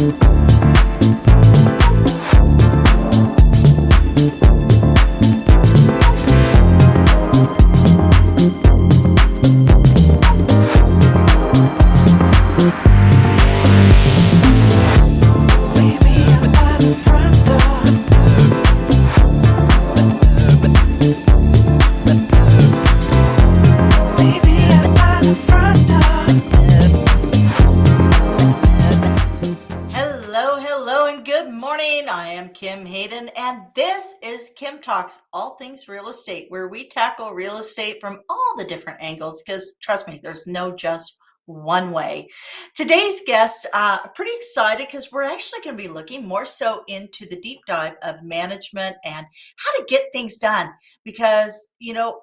Hello, and good morning. I am Kim Hayden, and this is Kim Talks All Things Real Estate, where we tackle real estate from all the different angles, because trust me, there's no just one way. Today's guest, pretty excited because we're actually going to be looking more so into the deep dive of management and how to get things done. Because,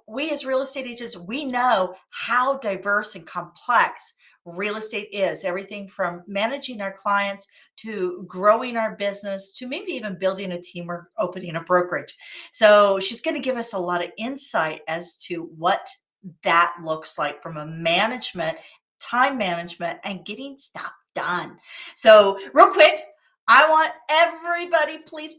we as real estate agents, we know how diverse and complex real estate is. Everything from managing our clients to growing our business to maybe even building a team or opening a brokerage. So she's going to give us a lot of insight as to what that looks like from a management, time management, and getting stuff done. So, real quick, I want everybody, please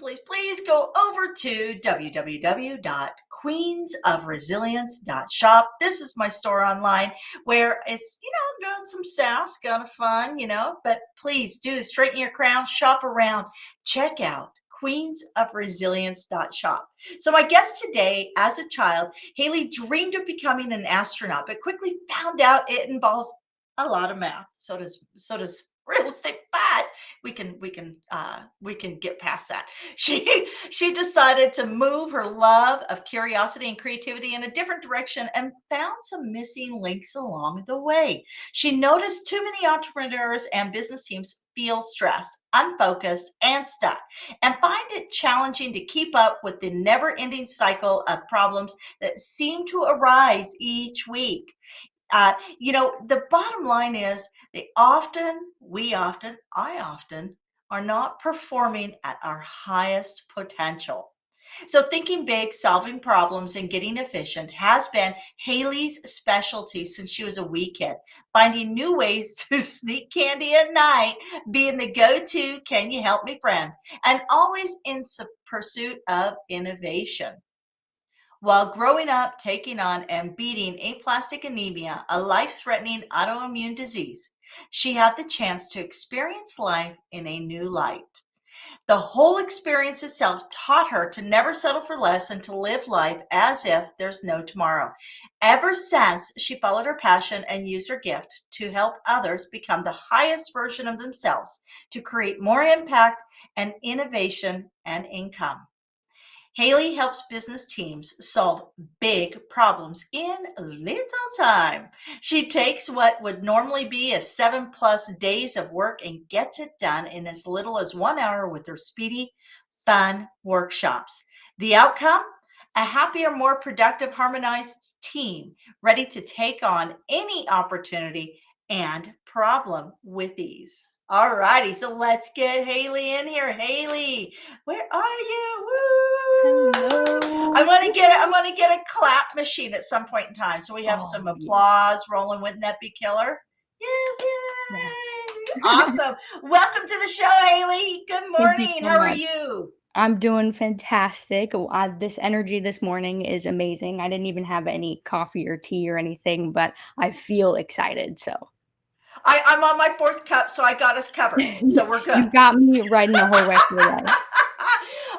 go over to www.queensofresilience.shop. This is my store online where it's, got some sass, got a fun, but please do straighten your crown, shop around, check out queensofresilience.shop. So my guest today, as a child, Haylee dreamed of becoming an astronaut, but quickly found out it involves a lot of math. So does real estate, but we can get past that. She decided to move her love of curiosity and creativity in a different direction and found some missing links along the way. She noticed too many entrepreneurs and business teams feel stressed, unfocused, and stuck, and find it challenging to keep up with the never-ending cycle of problems that seem to arise each week. The bottom line is I often are not performing at our highest potential. So thinking big, solving problems, and getting efficient has been Haley's specialty since she was a wee kid. Finding new ways to sneak candy at night, being the go-to, can you help me friend, and always in pursuit of innovation. While growing up, taking on and beating aplastic anemia, a life-threatening autoimmune disease, she had the chance to experience life in a new light. The whole experience itself taught her to never settle for less and to live life as if there's no tomorrow. Ever since, she followed her passion and used her gift to help others become the highest version of themselves, to create more impact and innovation and income. Haley helps business teams solve big problems in little time. She takes what would normally be a 7+ days of work and gets it done in as little as 1 hour with her speedy, fun workshops. The outcome? A happier, more productive, harmonized team ready to take on any opportunity and problem with ease. All righty, so let's get Haley in here. Haley, where are you? Woo! Hello. I'm gonna get a clap machine at some point in time. So we have Oh, some yeah. applause rolling. Wouldn't that be killer? Yes, Yeah. yay! Awesome. Welcome to the show, Haley. Good Thank you morning. so How are much. you? I'm doing fantastic. This energy this morning is amazing. I didn't even have any coffee or tea or anything, but I feel excited. So I'm on my fourth cup, so I got us covered. So we're good. you got me riding the whole rest of the way.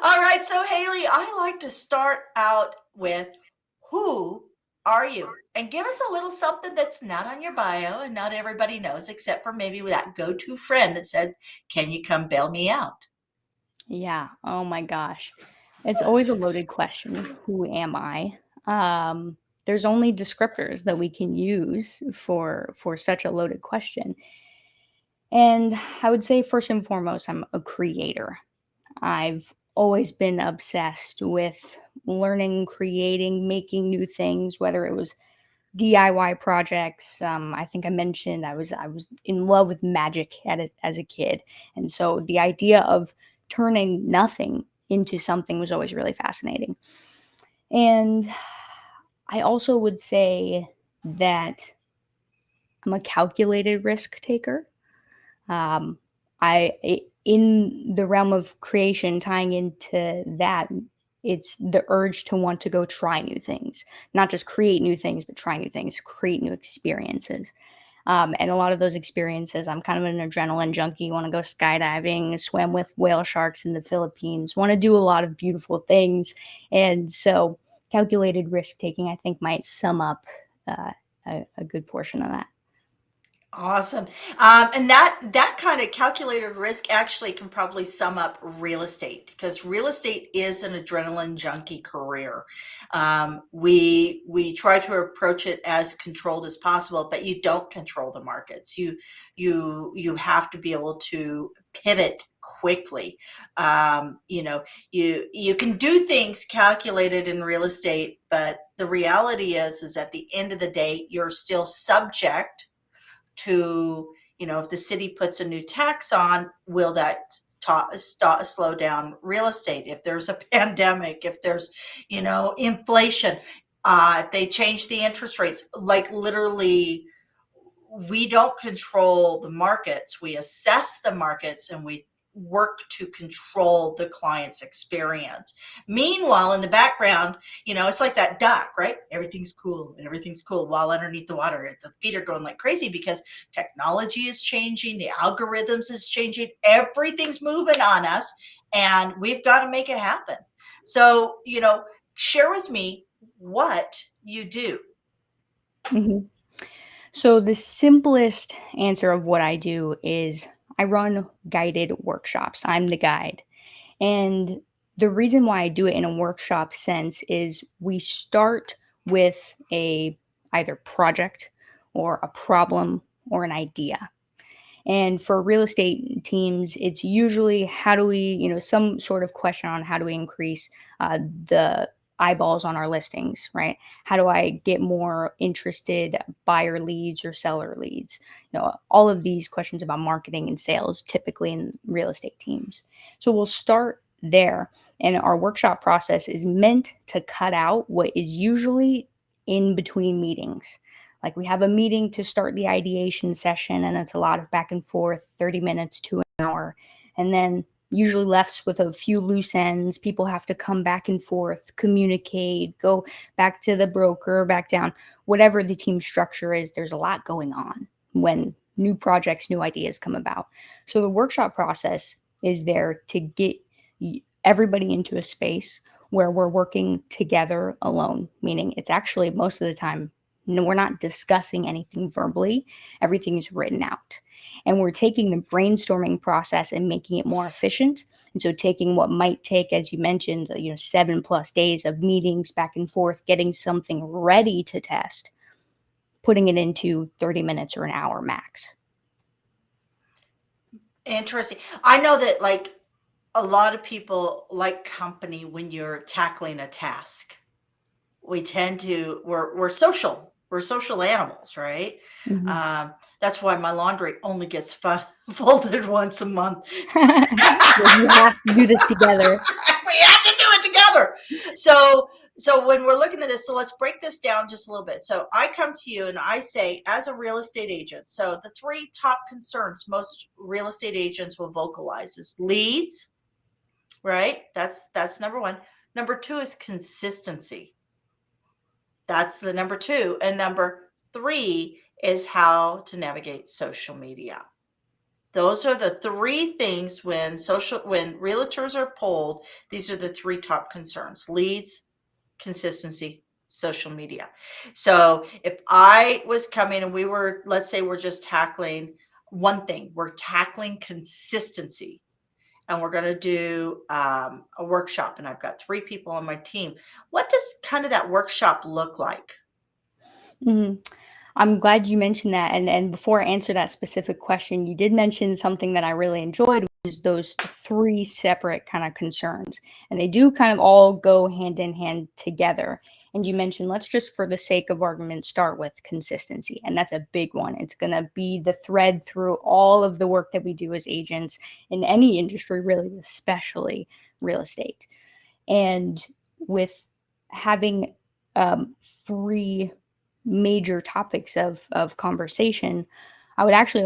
All right, so Haley, I like to start out with who are you? And give us a little something that's not on your bio and not everybody knows, except for maybe that go-to friend that said, can you come bail me out? Yeah. Oh my gosh. It's always a loaded question. Who am I? There's only descriptors that we can use for such a loaded question. And I would say first and foremost, I'm a creator. I've always been obsessed with learning, creating, making new things, whether it was DIY projects. I think I mentioned I was in love with magic as a kid, and so the idea of turning nothing into something was always really fascinating. And I also would say that I'm a calculated risk taker. Um, In the realm of creation, tying into that, it's the urge to want to go try new things, not just create new things, but try new things, create new experiences. And a lot of those experiences, I'm kind of an adrenaline junkie, want to go skydiving, swim with whale sharks in the Philippines, want to do a lot of beautiful things. And so calculated risk taking, I think, might sum up a good portion of that. Awesome. And that kind of calculated risk actually can probably sum up real estate, because real estate is an adrenaline junkie career. We try to approach it as controlled as possible, but you don't control the markets. You have to be able to pivot quickly. You can do things calculated in real estate, but the reality is at the end of the day, you're still subject to, if the city puts a new tax on, will that slow down real estate? If there's a pandemic, if there's, inflation, if they change the interest rates, like literally, we don't control the markets. We assess the markets and we work to control the client's experience. Meanwhile, in the background, it's like that duck, right? Everything's cool. Everything's cool. While underneath the water, the feet are going like crazy because technology is changing. The algorithms is changing. Everything's moving on us and we've got to make it happen. So, share with me what you do. Mhm. So, the simplest answer of what I do is I run guided workshops. I'm the guide. And the reason why I do it in a workshop sense is we start with a either project or a problem or an idea. And for real estate teams, it's usually how do we, some sort of question on how do we increase the eyeballs on our listings, right? How do I get more interested buyer leads or seller leads? All of these questions about marketing and sales typically in real estate teams. So we'll start there. And our workshop process is meant to cut out what is usually in between meetings. Like we have a meeting to start the ideation session, and it's a lot of back and forth, 30 minutes to an hour. And then usually left with a few loose ends. People have to come back and forth, communicate, go back to the broker, back down. Whatever the team structure is, there's a lot going on when new projects, new ideas come about. So the workshop process is there to get everybody into a space where we're working together alone, meaning it's actually most of the time no, we're not discussing anything verbally. Everything is written out. And we're taking the brainstorming process and making it more efficient. And so taking what might take, as you mentioned, 7+ days of meetings back and forth, getting something ready to test, putting it into 30 minutes or an hour max. Interesting. I know that like a lot of people like company when you're tackling a task. We tend to we're social. We're social animals, right? Mhm. That's why my laundry only gets folded once a month. You have to do this together. We have to do it together. So when we're looking at this, so let's break this down just a little bit. So I come to you and I say, as a real estate agent, so the three top concerns most real estate agents will vocalize is leads, right? That's number one. Number two is consistency. That's the number two. And number three is how to navigate social media. Those are the three things when realtors are polled, these are the three top concerns: leads, consistency, social media. So if I was coming and let's say we're just tackling one thing, we're tackling consistency and we're going to do a workshop and I've got three people on my team. What does kind of that workshop look like? Mhm. I'm glad you mentioned that. And before I answer that specific question, you did mention something that I really enjoyed, which is those three separate kind of concerns. And they do kind of all go hand in hand together. And you mentioned, let's just for the sake of argument, start with consistency. And that's a big one. It's going to be the thread through all of the work that we do as agents in any industry, really, especially real estate. And with having three major topics of conversation, I would actually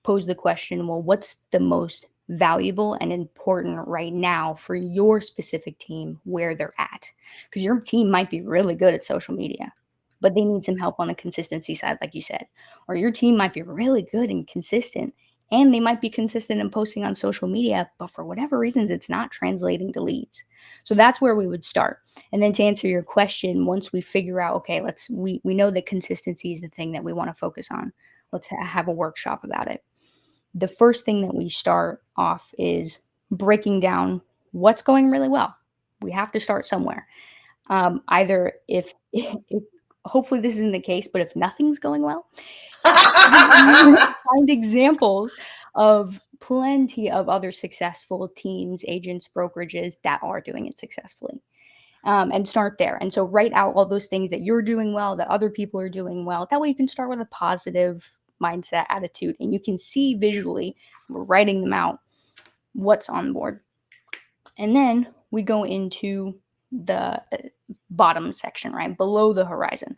pose the question, well, what's the most valuable and important right now for your specific team where they're at? Because your team might be really good at social media, but they need some help on the consistency side, like you said. Or your team might be really good and consistent, and they might be consistent in posting on social media, but for whatever reasons, it's not translating to leads. So that's where we would start. And then to answer your question, once we figure out, okay, we know that consistency is the thing that we want to focus on. Let's have a workshop about it. The first thing that we start off is breaking down what's going really well. We have to start somewhere. Either if hopefully this isn't the case, but if nothing's going well, find examples of plenty of other successful teams, agents, brokerages that are doing it successfully. And start there. And so write out all those things that you're doing well, that other people are doing well. That way you can start with a positive mindset, attitude, and you can see visually, we're writing them out, what's on board. And then we go into the bottom section, right? Below the horizon.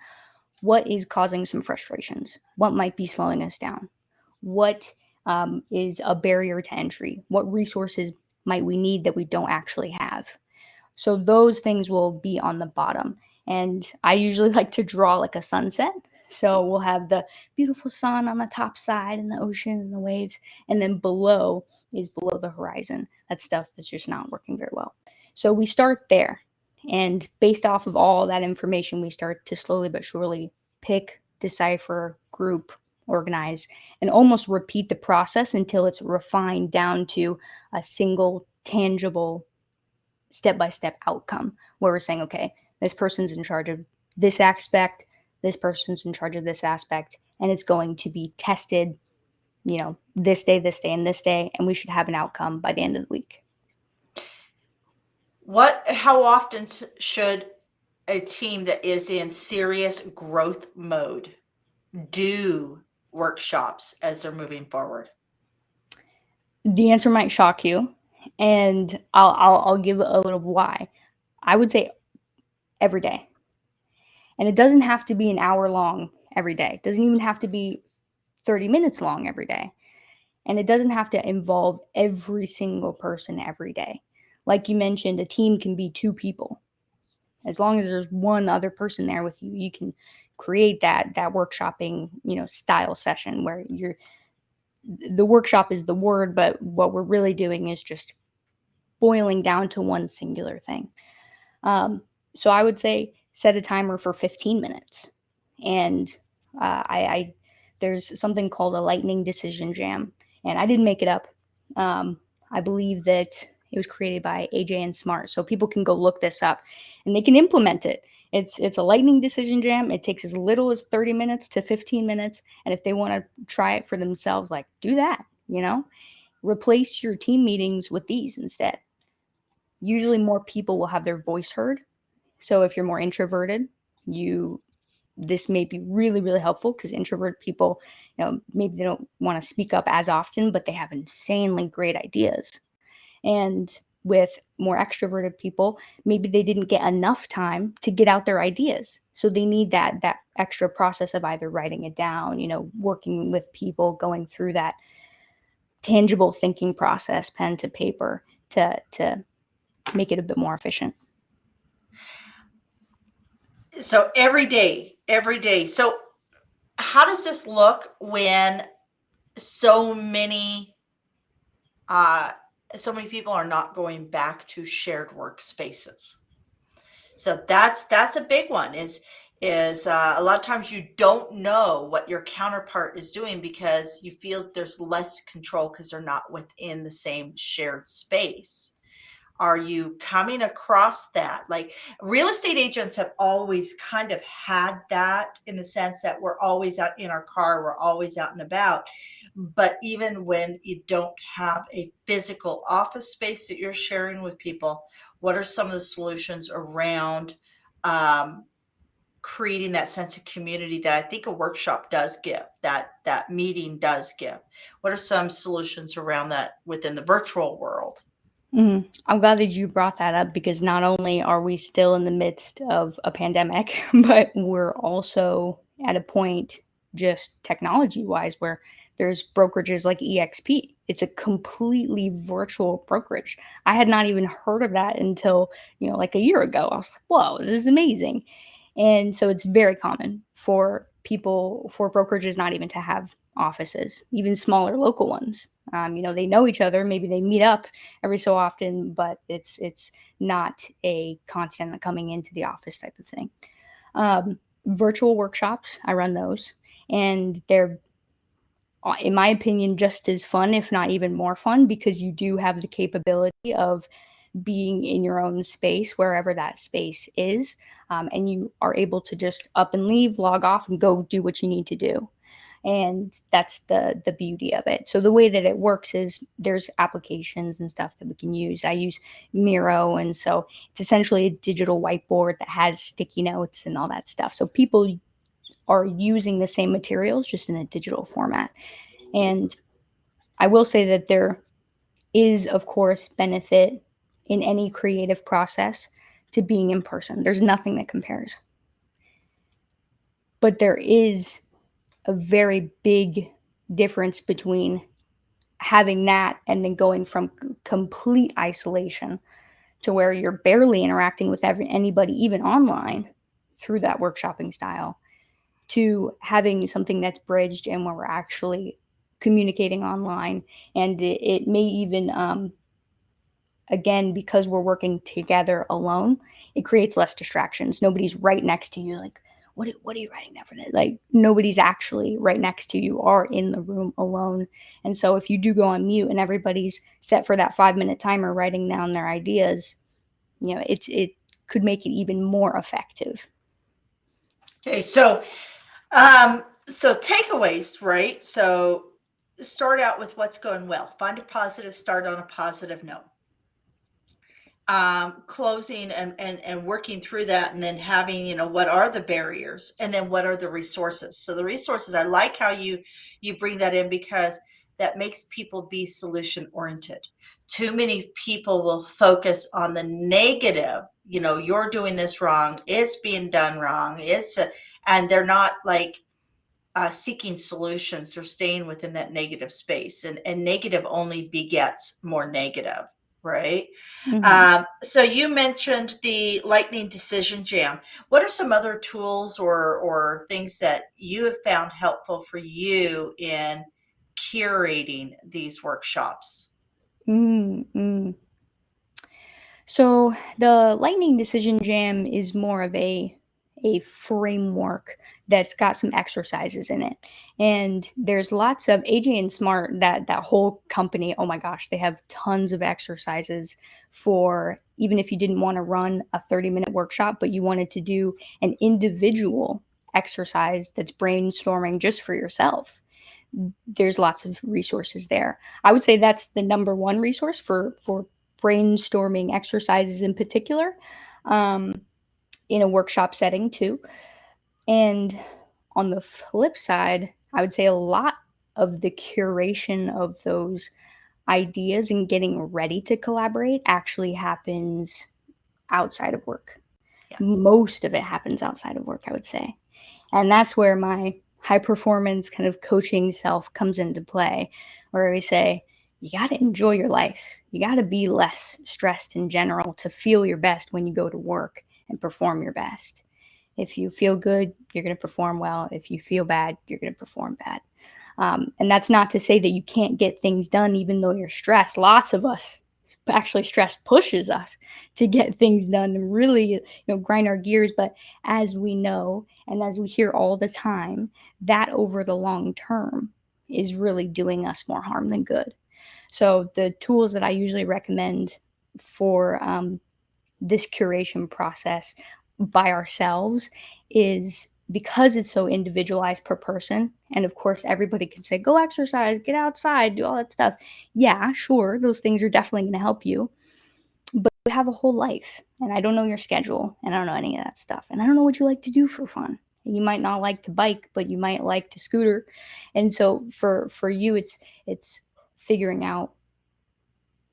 What is causing some frustrations? What might be slowing us down? What is a barrier to entry? What resources might we need that we don't actually have? So those things will be on the bottom. And I usually like to draw like a sunset. So we'll have the beautiful sun on the top side and the ocean and the waves. And then below is below the horizon. That's stuff that's just not working very well. So we start there. And based off of all that information, we start to slowly but surely pick, decipher, group, organize, and almost repeat the process until it's refined down to a single tangible step-by-step outcome where we're saying, okay, this person's in charge of this aspect, this person's in charge of this aspect, and it's going to be tested, this day, and this day, and we should have an outcome by the end of the week. How often should a team that is in serious growth mode do workshops as they're moving forward? The answer might shock you, and I'll give a little why. I would say every day. And it doesn't have to be an hour long every day. It doesn't even have to be 30 minutes long every day. And it doesn't have to involve every single person every day. Like you mentioned, a team can be 2 people. As long as there's one other person there with you, you can create that workshopping, style session where the workshop is the word, but what we're really doing is just boiling down to one singular thing. So I would say set a timer for 15 minutes. And I there's something called a lightning decision jam, and I didn't make it up. I believe that it was created by AJ and Smart, so people can go look this up, and they can implement it. It's a lightning decision jam. It takes as little as 30 minutes to 15 minutes, and if they want to try it for themselves, like do that. Replace your team meetings with these instead. Usually, more people will have their voice heard. So if you're more introverted, this may be really, really helpful because introvert people, maybe they don't want to speak up as often, but they have insanely great ideas. And with more extroverted people, maybe they didn't get enough time to get out their ideas. So they need that extra process of either writing it down, working with people, going through that tangible thinking process, pen to paper, to make it a bit more efficient. So every day. So how does this look when so many people are not going back to shared workspaces? So that's a big one. Is a lot of times you don't know what your counterpart is doing because you feel there's less control because they're not within the same shared space. Are you coming across that? Like real estate agents have always kind of had that in the sense that we're always out in our car, we're always out and about. But even when you don't have a physical office space that you're sharing with people, what are some of the solutions around creating that sense of community that I think a workshop does give, that meeting does give? What are some solutions around that within the virtual world? I'm glad that you brought that up because not only are we still in the midst of a pandemic, but we're also at a point just technology wise where There's brokerages like EXP. It's a completely virtual brokerage. I had not even heard of that until, like a year ago. I was like, whoa, this is amazing. And so it's very common for brokerages not even to have offices, even smaller local ones. They know each other. Maybe they meet up every so often, but it's not a constant coming into the office type of thing. Virtual workshops, I run those, and they're, in my opinion, just as fun, if not even more fun, because you do have the capability of being in your own space, wherever that space is, and you are able to just up and leave, log off, and go do what you need to do. And that's the beauty of it. So the way that it works is there's applications and stuff that we can use. I use Miro, and so it's essentially a digital whiteboard that has sticky notes and all that stuff. So people are using the same materials just in a digital format. And I will say that there is, of course, benefit in any creative process to being in person. There's nothing that compares. But there is a very big difference between having that and then going from complete isolation to where you're barely interacting with anybody, even online, through that workshopping style, to having something that's bridged and where we're actually communicating online. And it may even, again, because we're working together alone, it creates less distractions. Nobody's right next to you, like, what are you writing down for that? Like, nobody's actually right next to you, are in the room alone. And so if you do go on mute and everybody's set for that 5-minute timer writing down their ideas, it could make it even more effective. Okay, so takeaways, right? So start out with what's going well. Find a positive, start on a positive note. Closing and working through that, and then having, what are the barriers, and then what are the resources. So the resources, I like how you bring that in, because that makes people be solution oriented. Too many people will focus on the negative. You're doing this wrong, it's being done wrong, and they're not like seeking solutions. They're staying within that negative space, and negative only begets more negative, right? Mhm. So you mentioned the lightning decision jam. What are some other tools or things that you have found helpful for you in curating these workshops? Mm, mm. So the lightning decision jam is more of a framework that's got some exercises in it. And there's lots of AJ and Smart, that whole company, oh my gosh, they have tons of exercises for even if you didn't want to run a 30-minute workshop, but you wanted to do an individual exercise that's brainstorming just for yourself. There's lots of resources there. I would say that's the number one resource for brainstorming exercises in particular, um, in a workshop setting too. And on the flip side, I would say a lot of the curation of those ideas and getting ready to collaborate actually happens outside of work. Yeah. Most of it happens outside of work, I would say. And that's where my high performance kind of coaching self comes into play, where we say, you got to enjoy your life. You got to be less stressed in general to feel your best when you go to work and perform your best. If you feel good, you're going to perform well. If you feel bad, you're going to perform bad. And that's not to say that you can't get things done even though you're stressed. Lots of us, actually, stress pushes us to get things done and really, grind our gears. But as we know, and as we hear all the time, that over the long term is really doing us more harm than good. So the tools that I usually recommend for this curation process by ourselves is, because it's so individualized per person. And of course, everybody can say, go exercise, get outside, do all that stuff. Yeah, sure, those things are definitely going to help you. But you have a whole life, and I don't know your schedule, and I don't know any of that stuff. And I don't know what you like to do for fun. You might not like to bike, but you might like to scooter. And so for you, it's figuring out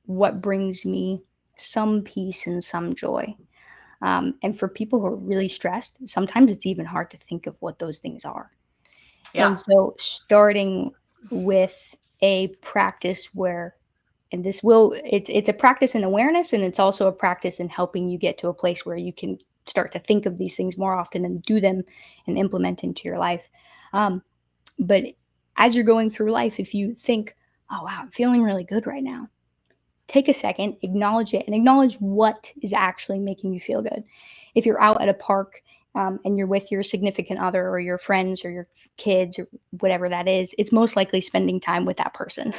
what brings me some peace and some joy. And for people who are really stressed, sometimes it's even hard to think of what those things are. Yeah. And so starting with a practice where, and this will, it's a practice in awareness, and it's also a practice in helping you get to a place where you can start to think of these things more often and do them and implement into your life. Um, but as you're going through life, if you think, oh wow, I'm feeling really good right now, take a second, acknowledge it, and acknowledge what is actually making you feel good. If you're out at a park, and you're with your significant other or your friends or your kids or whatever that is, it's most likely spending time with that person.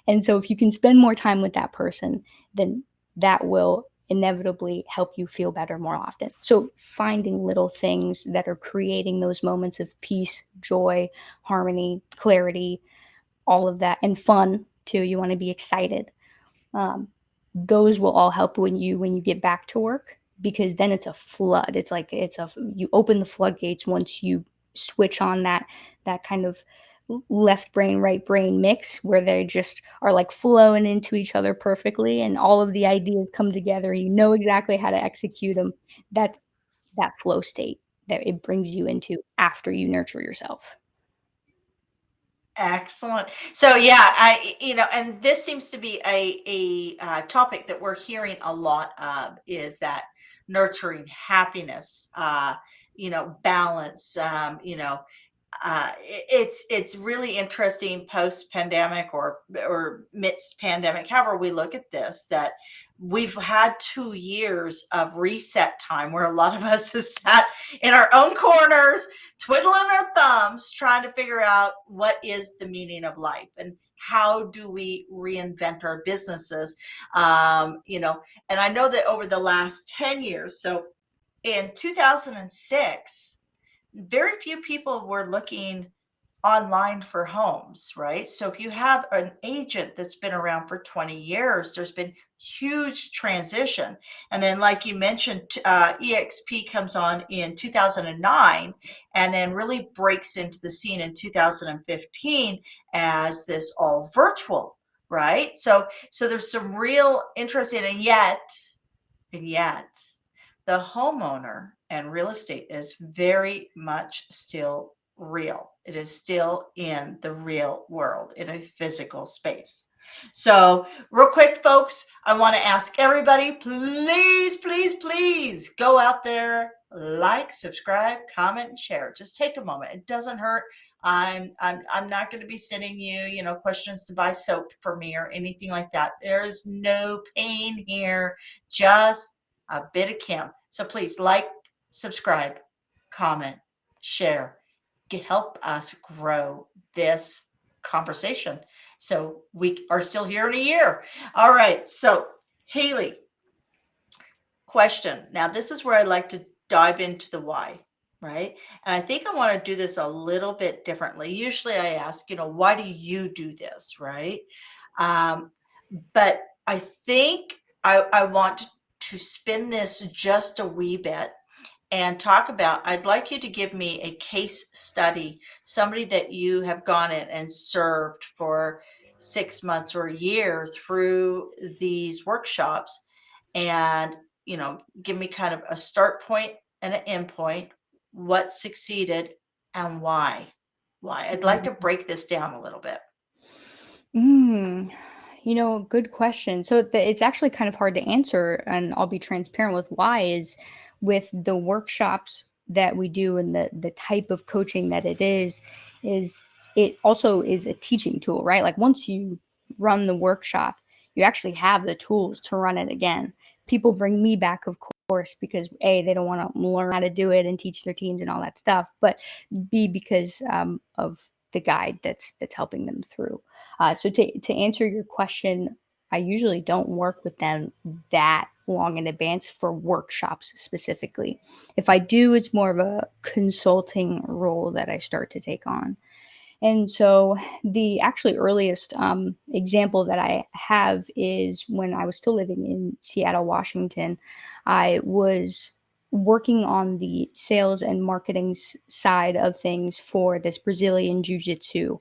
And so if you can spend more time with that person, then that will inevitably help you feel better more often. So finding little things that are creating those moments of peace, joy, harmony, clarity, all of that, and fun too. You want to be excited. um, those will all help when you get back to work, because then it's a flood. It's like it's a you open the floodgates once you switch on that kind of left brain right brain mix where they just are like flowing into each other perfectly, and all of the ideas come together. You know exactly how to execute them. That's that flow state that it brings you into after you nurture yourself. Excellent. So yeah, and this seems to be a topic that we're hearing a lot of, is that nurturing happiness, balance, it's really interesting post pandemic or midst pandemic, however we look at this, that we've had 2 years of reset time where a lot of us have sat in our own corners, twiddling our thumbs, trying to figure out what is the meaning of life and how do we reinvent our businesses. And I know that over the last 10 years, so in 2006, very few people were looking online for homes, right? So if you have an agent that's been around for 20 years, there's been huge transition. And then, like you mentioned, EXP comes on in 2009 and then really breaks into the scene in 2015 as this all virtual, right? So there's some real interest in it, and yet the homeowner and real estate is very much still real. It is still in the real world, in a physical space. So, real quick, folks, I want to ask everybody, please, please, please go out there, like, subscribe, comment, and share. Just take a moment. It doesn't hurt. I'm not going to be sending you, questions to buy soap for me or anything like that. There is no pain here. Just a bit of Kim. So please like, subscribe, comment, share. Help us grow this conversation so we are still here in a year. All right. So, Haylee, question. Now, this is where I like to dive into the why, right? And I think I want to do this a little bit differently. Usually I ask, why do you do this, right? Um, but I think I want to spin this just a wee bit and talk about, I'd like you to give me a case study, somebody that you have gone in and served for 6 months or a year through these workshops, and, give me kind of a start point and an end point, what succeeded and why. Why? I'd like to break this down a little bit. Mm, good question. So it's actually kind of hard to answer, and I'll be transparent with why. Is with the workshops that we do and the type of coaching that is it also is a teaching tool, right? Like once you run the workshop, you actually have the tools to run it again. People bring me back, of course, because A, they don't want to learn how to do it and teach their teams and all that stuff, but B, because of the guide that's helping them through. So to answer your question, I usually don't work with them that long in advance for workshops specifically. If I do, it's more of a consulting role that I start to take on. And so the actually earliest example that I have is when I was still living in Seattle, Washington. I was working on the sales and marketing side of things for this Brazilian jiu-jitsu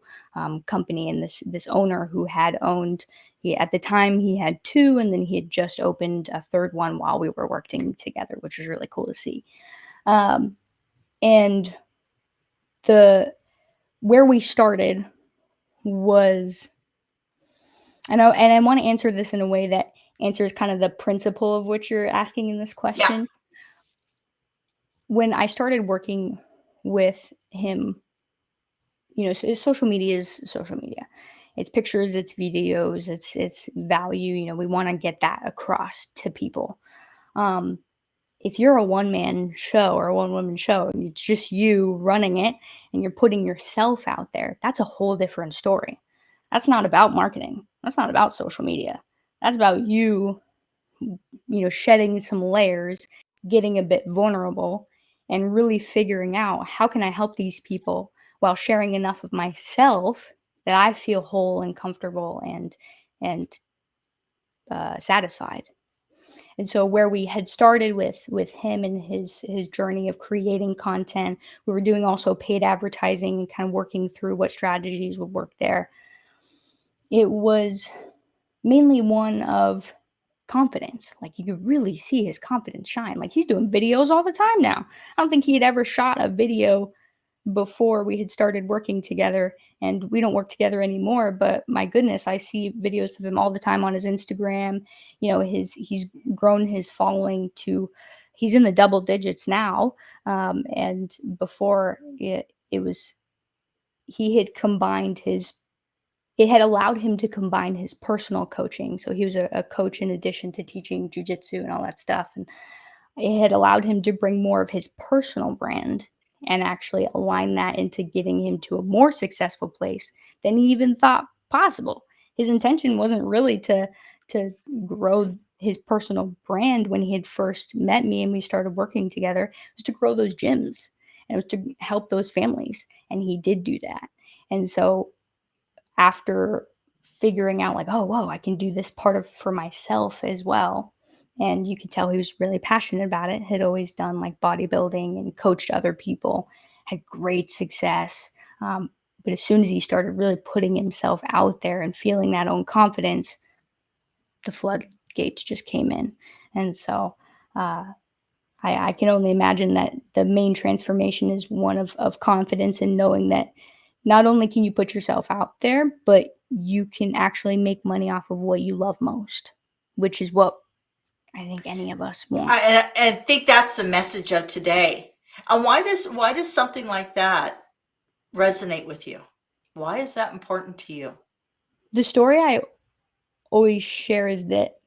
company, and this owner who had owned, at the time he had two, and then he had just opened a third one while we were working together, which was really cool to see. And the where we started was, and I want to answer this in a way that answers kind of the principle of what you're asking in this Yeah. question. When I started working with him, social media is social media. It's pictures, it's videos, it's value. We want to get that across to people. Um, if you're a one man show or a one woman show, and it's just you running it and you're putting yourself out there, that's a whole different story. That's not about marketing. That's not about social media. That's about you, shedding some layers, getting a bit vulnerable, and really figuring out how can I help these people while sharing enough of myself that I feel whole and comfortable and satisfied. And so where we had started with him and his journey of creating content, we were doing also paid advertising and kind of working through what strategies would work there. It was mainly one of confidence. Like, you could really see his confidence shine. Like, he's doing videos all the time now. I don't think he had ever shot a video before we had started working together, and we don't work together anymore, but my goodness, I see videos of him all the time on his Instagram. He's grown his following to, he's in the double digits now. And before it was, he had combined his it had allowed him to combine his personal coaching. So he was a coach in addition to teaching jujitsu and all that stuff. And it had allowed him to bring more of his personal brand and actually align that into getting him to a more successful place than he even thought possible. His intention wasn't really to grow his personal brand when he had first met me and we started working together. It was to grow those gyms, and it was to help those families. And he did do that. And so after figuring out, like, oh, whoa, I can do this part of for myself as well. And you could tell he was really passionate about it. Had always done like bodybuilding and coached other people, had great success. But as soon as he started really putting himself out there and feeling that own confidence, the floodgates just came in. And so uh, I can only imagine that the main transformation is one of confidence and knowing that not only can you put yourself out there, but you can actually make money off of what you love most, which is what I think any of us want. I think that's the message of today. And why does something like that resonate with you? Why is that important to you? The story I always share is that,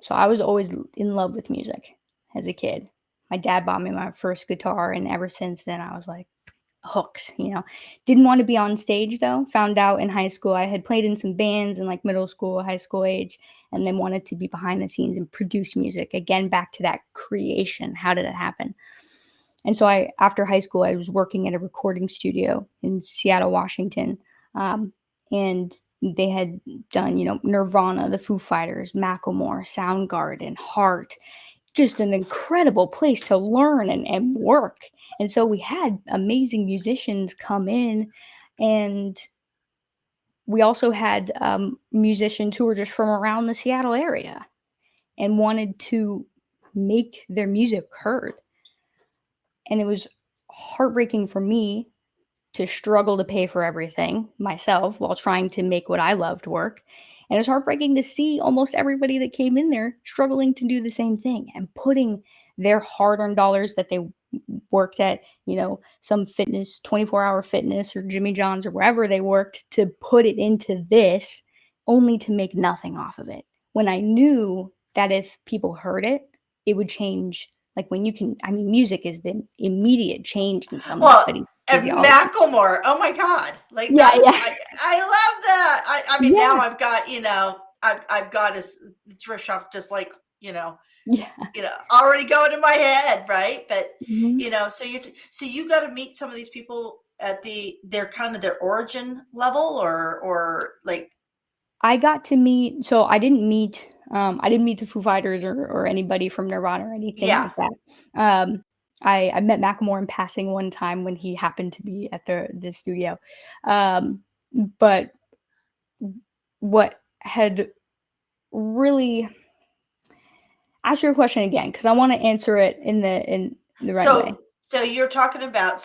so I was always in love with music as a kid. My dad bought me my first guitar, and ever since then, I was like, hooks. Didn't want to be on stage though. Found out in high school I had played in some bands in like middle school, high school age, and then wanted to be behind the scenes and produce music. Again, back to that creation. How did it happen? And so after high school, I was working at a recording studio in Seattle, Washington. Um, and they had done, Nirvana, the Foo Fighters, Macklemore, Soundgarden, Heart, just an incredible place to learn and work. And so we had amazing musicians come in, and we also had musicians who were just from around the Seattle area and wanted to make their music heard. And it was heartbreaking for me to struggle to pay for everything myself while trying to make what I loved work. And it's heartbreaking to see almost everybody that came in there struggling to do the same thing and putting their hard earned dollars that they worked at, some fitness, 24-hour fitness or Jimmy John's or wherever they worked, to put it into this only to make nothing off of it. When I knew that if people heard it, it would change. Like, when you can, I mean, music is the immediate change in Well, somebody's and physiology. Macklemore, oh my God. Like Yeah, that is yeah. I love that. I mean now Yeah, I've got, I've got a thrift shop just like, yeah. already going in my head, right? But Mhm. so you got to meet some of these people at their kind of their origin level, or like, I got to meet, so I didn't meet the Foo Fighters or anybody from Nirvana or anything yeah. like that. I met Macklemore in passing one time when he happened to be at the studio. Um, but what had really, ask your question again, because I want to answer it in the right way. So you're talking about,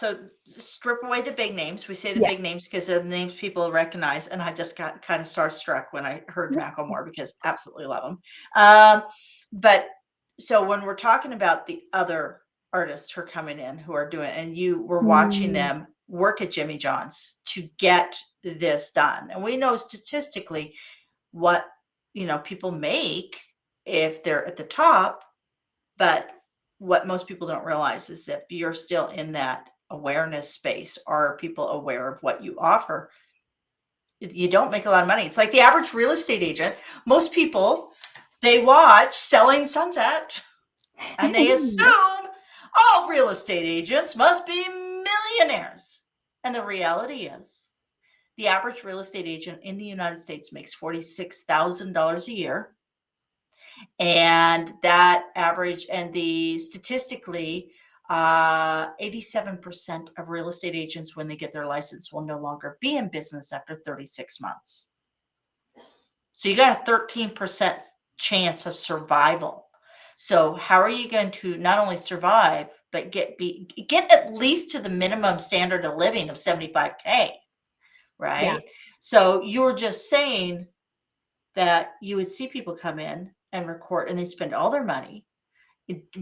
strip away the big names. We say the Yeah. big names because they're the names people recognize, and I just got kind of starstruck when I heard Yep. Macklemore because absolutely love him. But so when we're talking about the other artists who are coming in who are doing, and you were watching Mm, them work at Jimmy John's to get this done, and we know statistically what people make if they're at the top, but what most people don't realize is that you're still in that awareness space. Are people aware of what you offer? You don't make a lot of money. It's like the average real estate agent. Most people, they watch Selling Sunset and they yep. assume all real estate agents must be millionaires. And the reality is, the average real estate agent in the United States makes $46,000 a year. And that average, and the statistically, 87% of real estate agents, when they get their license, will no longer be in business after 36 months. So you got a 13% chance of survival. So how are you going to not only survive, but get at least to the minimum standard of living of 75K, Yeah. right? So you're just saying that you would see people come in and record, and they spend all their money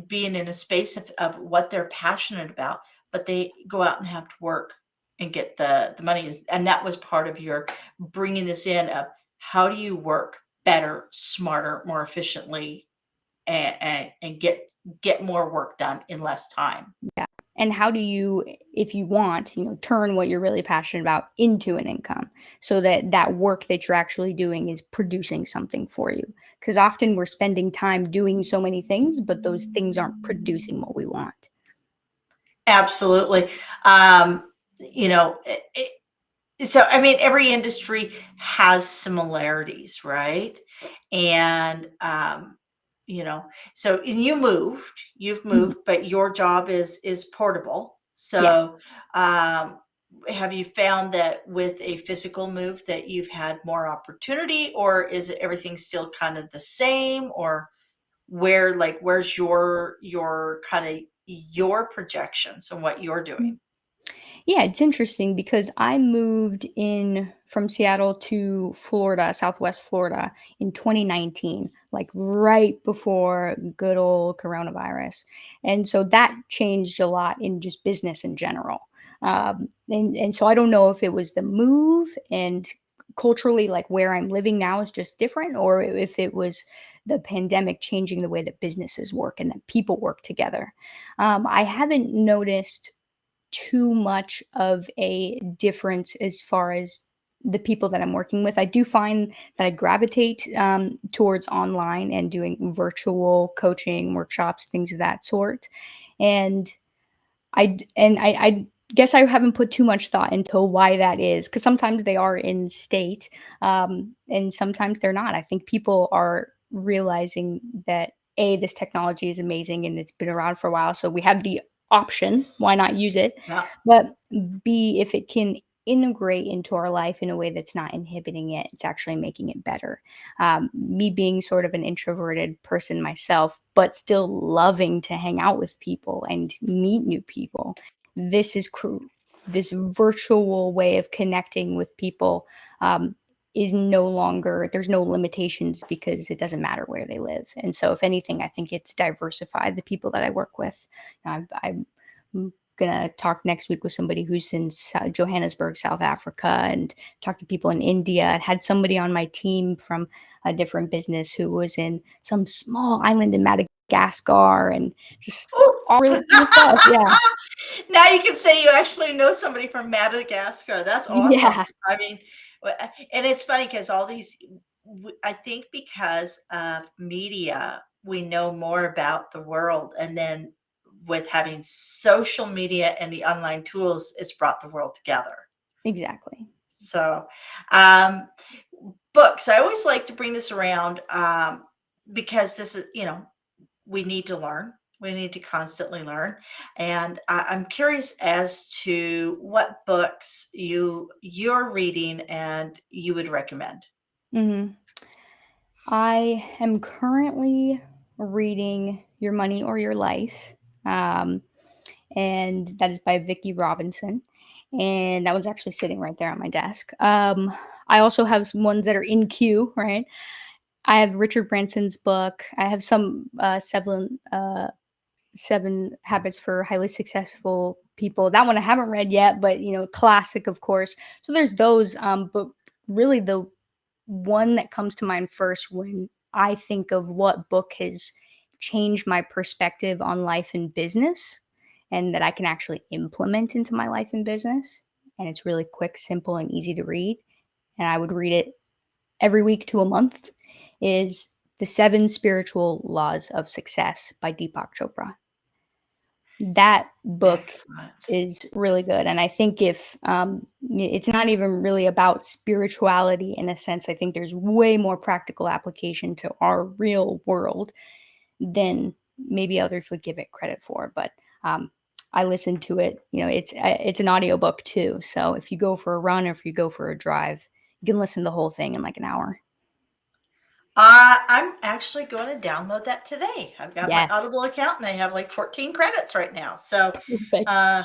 being in a space of what they're passionate about, but they go out and have to work and get the money. And that was part of your bringing this in of how do you work better, smarter, more efficiently, and get more work done in less time. Yeah. And how do you, if you want, turn what you're really passionate about into an income so that that work that you're actually doing is producing something for you? Because often we're spending time doing so many things, but those things aren't producing what we want. Absolutely. Um, you know, so I mean, every industry has similarities, right? And so and you've Mhm. moved, but your job is portable. Yes. So um, have you found that with a physical move that you've had more opportunity, or is everything still kind of the same? Or where's your kind of your projections and what you're doing? Yeah, it's interesting because I moved in from Seattle to Florida, Southwest Florida in 2019, like right before good old coronavirus. And so that changed a lot in just business in general. And so I don't know if it was the move and culturally, like where I'm living now is just different, or if it was the pandemic changing the way that businesses work and that people work together. I haven't noticed too much of a difference as far as the people that I'm working with. I do find that I gravitate towards online and doing virtual coaching workshops, things of that sort. And I guess I haven't put too much thought into why that is, because sometimes they are in state, and sometimes they're not. I think people are realizing that A, this technology is amazing and it's been around for a while, so we have the option, why not use it? Yeah. But B, if it can integrate into our life in a way that's not inhibiting it, it's actually making it better. Me being sort of an introverted person myself, but still loving to hang out with people and meet new people. This is this virtual way of connecting with people um, is no longer, there's no limitations because it doesn't matter where they live. And so, if anything, I think it's diversified the people that I work with. I'm gonna talk next week with somebody who's in Johannesburg, South Africa, and talk to people in India. I had somebody on my team from a different business who was in some small island in Madagascar, and just all really cool stuff. Yeah, Now you can say you actually know somebody from Madagascar. That's awesome. yeah, I mean, and it's funny because all these, I think because of media, we know more about the world. And then with having social media and the online tools, it's brought the world together. exactly. So, um, books, I always like to bring this around because this is, we need to learn. We need to constantly learn. And I'm curious as to what books you're reading and you would recommend. hmm I am currently reading Your Money or Your Life, um, and that is by Vicki Robinson. and that one's actually sitting right there on my desk. I also have some ones that are in queue, right? I have Richard Branson's book. I have some Seven Habits for Highly Successful People. That one I haven't read yet, but classic, of course. So there's those. But really, the one that comes to mind first when I think of what book has changed my perspective on life and business, and that I can actually implement into my life and business. And it's really quick, simple, and easy to read. And I would read it every week to a month. Is The Seven Spiritual Laws of Success by Deepak Chopra. That book Excellent. is really good, and I think if, it's not even really about spirituality in a sense. I think there's way more practical application to our real world than maybe others would give it credit for, but, I listened to it. It's an audiobook too, so if you go for a run or if you go for a drive, you can listen to the whole thing in, like, an hour. I'm actually going to download that today. I've got my Yes. Audible account and I have like 14 credits right now. So, Perfect. uh,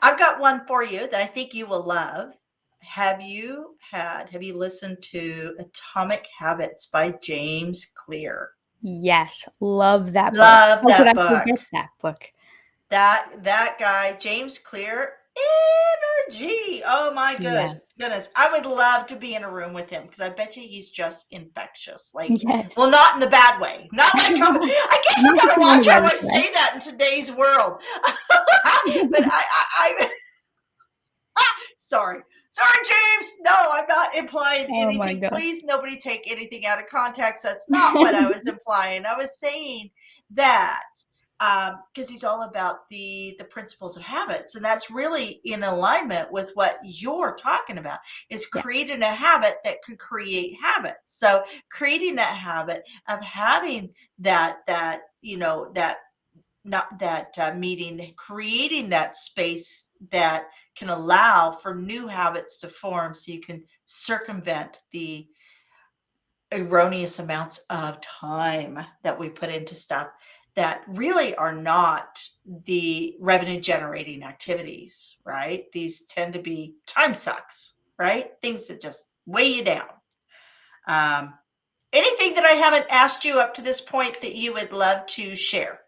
I've got one for you that I think you will love. Have you listened to Atomic Habits by James Clear? Yes, love that book. Love How could I that book. forget that book? That guy, James Clear, energy. Oh my Yes. goodness. I would love to be in a room with him because I bet you he's just infectious. Like, well, Yes. not in the bad way. Not like I guess I Not the gotta watch how I coronavirus way. say that in today's world. But I sorry. Sorry, James. No, I'm not implying Oh my anything. gosh. Please, nobody take anything out of context. That's not what I was implying. I was saying that because he's all about the principles of habits, and that's really in alignment with what you're talking about. Is Yeah, creating a habit that could create habits. So creating that habit of having that not that meeting, creating that space that can allow for new habits to form so you can circumvent the erroneous amounts of time that we put into stuff that really are not the revenue generating activities, right? These tend to be time sucks, right? Things that just weigh you down. Um, Anything that I haven't asked you up to this point that you would love to share?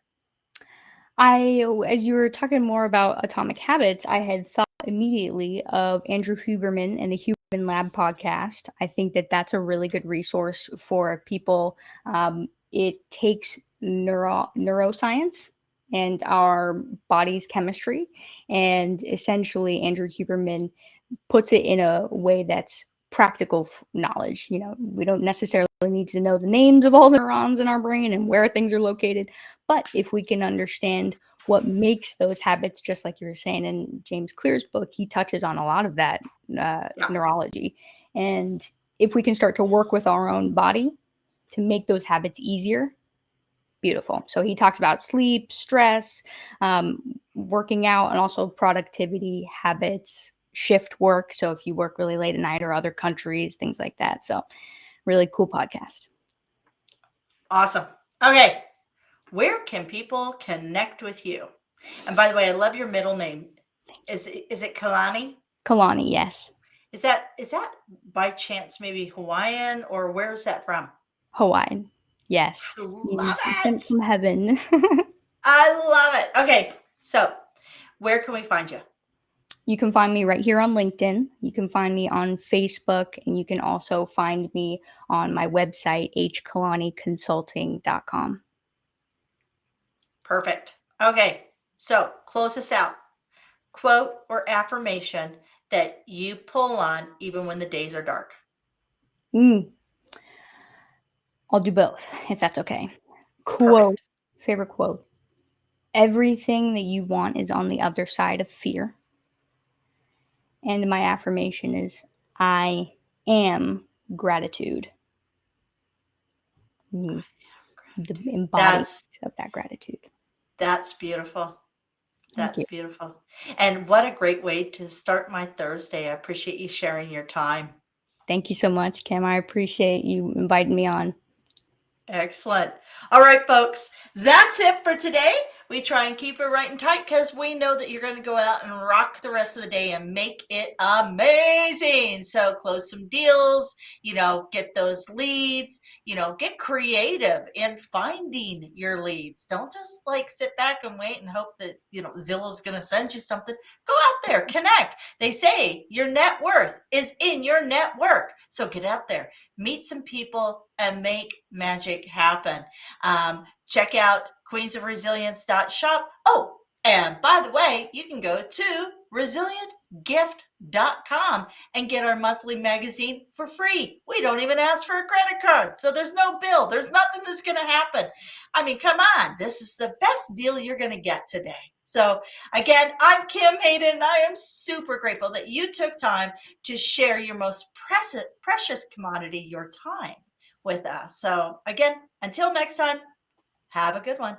as you were talking more about Atomic Habits, I had thought immediately of Andrew Huberman and the Huberman Lab podcast. I think that that's a really good resource for people. It takes neuroscience and our body's chemistry, and essentially Andrew Huberman puts it in a way that's practical knowledge. We don't necessarily need to know the names of all the neurons in our brain and where things are located, but if we can understand what makes those habits, just like you were saying in James Clear's book, he touches on a lot of that Yeah. neurology. And if we can start to work with our own body to make those habits easier, beautiful. So he talks about sleep, stress, working out, and also productivity habits, shift work. So if you work really late at night or other countries, things like that. So really cool podcast. Awesome. Okay. Where can people connect with you? And by the way, I love your middle name. Is it Kalani? Kalani, yes. Is that by chance maybe Hawaiian or where is that from? Hawaiian, yes. I love Means sent it. from heaven. I love it. Okay. So, where can we find you? You can find me right here on LinkedIn. You can find me on Facebook, and you can also find me on my website, hkalaniconsulting.com. Perfect. Okay. So, close us out. Quote or affirmation that you pull on even when the days are dark. Mm, I'll do both, if that's okay. Quote, Perfect. favorite quote. Everything that you want is on the other side of fear. And my affirmation is I am gratitude. Mm, the embodiment That's of that gratitude. that's beautiful. Thank That's you. beautiful. And what a great way to start my Thursday. I appreciate you sharing your time. Thank you so much, Kim. I appreciate you inviting me on. Excellent. All right, folks, that's it for today. We try and keep it right and tight because we know that you're going to go out and rock the rest of the day and make it amazing. So close some deals, get those leads, get creative in finding your leads. Don't just like sit back and wait and hope that, Zillow's going to send you something. Go out there, connect. They say your net worth is in your network. So get out there, meet some people, and make magic happen. Check out queensofresilience.shop. Oh, and by the way, you can go to resilientgift.com and get our monthly magazine for free. We don't even ask for a credit card, so there's no bill. There's nothing that's going to happen. I mean, come on. This is the best deal you're going to get today. So again, I'm Kim Hayden, and I am super grateful that you took time to share your most precious commodity, your time, with us. So again, until next time, have a good one.